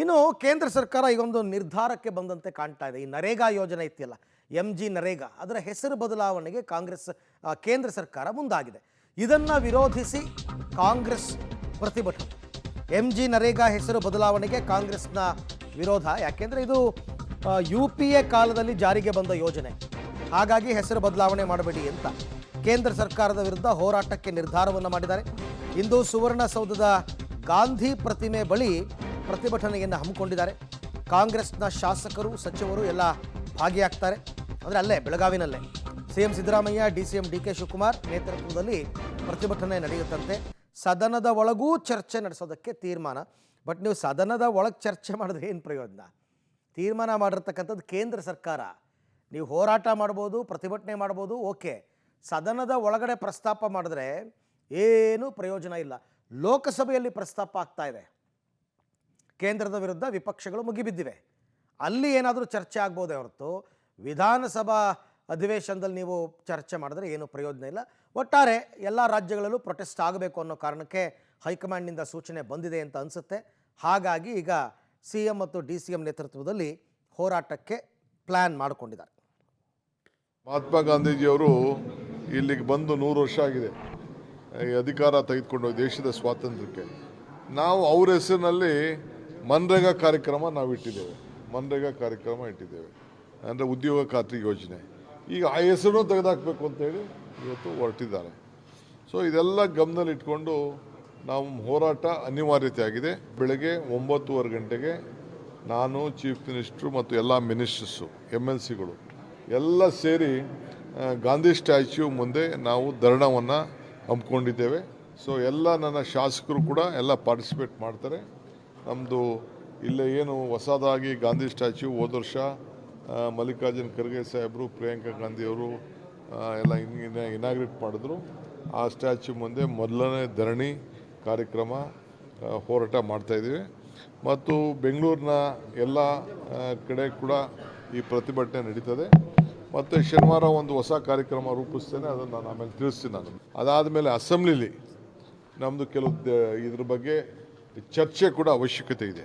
ಇನ್ನು ಕೇಂದ್ರ ಸರ್ಕಾರ ಈಗೊಂದು ನಿರ್ಧಾರಕ್ಕೆ ಬಂದಂತೆ ಕಾಣ್ತಾ ಇದೆ. ಈ ನರೇಗಾ ಯೋಜನೆ ಇತ್ತಿಯಲ್ಲ, MG ನರೇಗಾ, ಅದರ ಹೆಸರು ಬದಲಾವಣೆಗೆ ಕೇಂದ್ರ ಸರ್ಕಾರ ಮುಂದಾಗಿದೆ. ಇದನ್ನು ವಿರೋಧಿಸಿ ಕಾಂಗ್ರೆಸ್ ಪ್ರತಿಭಟನೆ. MG ನರೇಗಾ ಹೆಸರು ಬದಲಾವಣೆಗೆ ಕಾಂಗ್ರೆಸ್ನ ವಿರೋಧ. ಯಾಕೆಂದರೆ ಇದು UPA ಕಾಲದಲ್ಲಿ ಜಾರಿಗೆ ಬಂದ ಯೋಜನೆ, ಹಾಗಾಗಿ ಹೆಸರು ಬದಲಾವಣೆ ಮಾಡಬೇಡಿ ಅಂತ ಕೇಂದ್ರ ಸರ್ಕಾರದ ವಿರುದ್ಧ ಹೋರಾಟಕ್ಕೆ ನಿರ್ಧಾರವನ್ನು ಮಾಡಿದ್ದಾರೆ. ಇಂದು ಸುವರ್ಣಸೌಧದ ಗಾಂಧಿ ಪ್ರತಿಮೆ ಬಳಿ ಪ್ರತಿಭಟನೆಯನ್ನು ಹಮ್ಮಿಕೊಂಡಿದ್ದಾರೆ. ಕಾಂಗ್ರೆಸ್ನ ಶಾಸಕರು, ಸಚಿವರು ಎಲ್ಲ ಭಾಗಿಯಾಗ್ತಾರೆ. ಅಂದರೆ ಅಲ್ಲೇ ಬೆಳಗಾವಿನಲ್ಲೇ CM Siddaramaiah, DCM DK Shivakumar ನೇತೃತ್ವದಲ್ಲಿ ಪ್ರತಿಭಟನೆ ನಡೆಯುತ್ತಂತೆ. ಸದನದ ಒಳಗೂ ಚರ್ಚೆ ನಡೆಸೋದಕ್ಕೆ ತೀರ್ಮಾನ. ಬಟ್ ನೀವು ಸದನದ ಒಳಗೆ ಚರ್ಚೆ ಮಾಡಿದ್ರೆ ಏನು ಪ್ರಯೋಜನ? ತೀರ್ಮಾನ ಮಾಡಿರ್ತಕ್ಕಂಥದ್ದು ಕೇಂದ್ರ ಸರ್ಕಾರ. ನೀವು ಹೋರಾಟ ಮಾಡ್ಬೋದು, ಪ್ರತಿಭಟನೆ ಮಾಡ್ಬೋದು, ಓಕೆ. ಸದನದ ಒಳಗಡೆ ಪ್ರಸ್ತಾಪ ಮಾಡಿದ್ರೆ ಏನೂ ಪ್ರಯೋಜನ ಇಲ್ಲ. ಲೋಕಸಭೆಯಲ್ಲಿ ಪ್ರಸ್ತಾಪ ಆಗ್ತಾ ಇದೆ, ಕೇಂದ್ರದ ವಿರುದ್ಧ ವಿಪಕ್ಷಗಳು ಮುಗಿಬಿದ್ದಿವೆ. ಅಲ್ಲಿ ಏನಾದರೂ ಚರ್ಚೆ ಆಗ್ಬೋದೇ ಹೊರತು ವಿಧಾನಸಭಾ ಅಧಿವೇಶನದಲ್ಲಿ ನೀವು ಚರ್ಚೆ ಮಾಡಿದ್ರೆ ಏನು ಪ್ರಯೋಜನ ಇಲ್ಲ. ಒಟ್ಟಾರೆ ಎಲ್ಲ ರಾಜ್ಯಗಳಲ್ಲೂ ಪ್ರೊಟೆಸ್ಟ್ ಆಗಬೇಕು ಅನ್ನೋ ಕಾರಣಕ್ಕೆ ಹೈಕಮಾಂಡ್ನಿಂದ ಸೂಚನೆ ಬಂದಿದೆ ಅಂತ ಅನಿಸುತ್ತೆ. ಹಾಗಾಗಿ ಈಗ CM ಮತ್ತು DCM ನೇತೃತ್ವದಲ್ಲಿ ಹೋರಾಟಕ್ಕೆ ಪ್ಲ್ಯಾನ್ ಮಾಡಿಕೊಂಡಿದ್ದಾರೆ. ಮಹಾತ್ಮ ಗಾಂಧೀಜಿಯವರು ಇಲ್ಲಿಗೆ ಬಂದು 100 ವರ್ಷ ಆಗಿದೆ. ಈ ಅಧಿಕಾರ ತೆಗೆದುಕೊಂಡು ದೇಶದ ಸ್ವಾತಂತ್ರ್ಯಕ್ಕೆ ನಾವು ಅವ್ರ ಹೆಸರಿನಲ್ಲಿ ಮನ್ರೇಗಾ ಕಾರ್ಯಕ್ರಮ ನಾವು ಇಟ್ಟಿದ್ದೇವೆ. ಅಂದರೆ ಉದ್ಯೋಗ ಖಾತ್ರಿ ಯೋಜನೆ. ಈಗ ಆ ಹೆಸರನ್ನು ತೆಗೆದುಹಾಕಬೇಕು ಅಂತೇಳಿ ಇವತ್ತು ಹೊರಟಿದ್ದಾರೆ. ಸೊ ಇದೆಲ್ಲ ಗಮನದಲ್ಲಿ ಇಟ್ಕೊಂಡು ನಾವು ಹೋರಾಟ ಅನಿವಾರ್ಯತೆ ಆಗಿದೆ. ಬೆಳಗ್ಗೆ 9:30 ಗಂಟೆಗೆ ನಾನು, ಚೀಫ್ ಮಿನಿಸ್ಟ್ರು ಮತ್ತು ಎಲ್ಲ ಮಿನಿಸ್ಟರ್ಸು, MLCಗಳು ಎಲ್ಲ ಸೇರಿ ಗಾಂಧಿ ಸ್ಟ್ಯಾಚ್ಯೂ ಮುಂದೆ ನಾವು ಧರಣವನ್ನು ಹಮ್ಮಿಕೊಂಡಿದ್ದೇವೆ. ಸೊ ಎಲ್ಲ ನನ್ನ ಶಾಸಕರು ಕೂಡ ಎಲ್ಲ ಪಾರ್ಟಿಸಿಪೇಟ್ ಮಾಡ್ತಾರೆ. ನಮ್ಮದು ಇಲ್ಲೇ ಏನು ಹೊಸದಾಗಿ ಗಾಂಧಿ ಸ್ಟ್ಯಾಚ್ಯೂ ಹೋದ ವರ್ಷ ಮಲ್ಲಿಕಾರ್ಜುನ್ ಖರ್ಗೆ ಸಾಹೇಬರು, ಪ್ರಿಯಾಂಕಾ ಗಾಂಧಿಯವರು ಎಲ್ಲ ಇನಾಗ್ರೇಟ್ ಮಾಡಿದ್ರು. ಆ ಸ್ಟ್ಯಾಚ್ಯೂ ಮುಂದೆ ಮೊದಲನೇ ಧರಣಿ ಕಾರ್ಯಕ್ರಮ ಹೋರಾಟ ಮಾಡ್ತಾಯಿದ್ದೀವಿ. ಮತ್ತು ಬೆಂಗಳೂರಿನ ಎಲ್ಲ ಕಡೆ ಕೂಡ ಈ ಪ್ರತಿಭಟನೆ ನಡೀತದೆ. ಮತ್ತು ಶನಿವಾರ ಒಂದು ಹೊಸ ಕಾರ್ಯಕ್ರಮ ರೂಪಿಸ್ತೇನೆ, ಅದನ್ನು ನಾನು ಆಮೇಲೆ ತಿಳಿಸ್ತೀನಿ. ಅದಾದಮೇಲೆ ಅಸೆಂಬ್ಲಿಲಿ ನಮ್ಮದು ಕೆಲವು ಇದ್ರ ಬಗ್ಗೆ ಚರ್ಚೆ ಕೂಡ ಅವಶ್ಯಕತೆ ಇದೆ.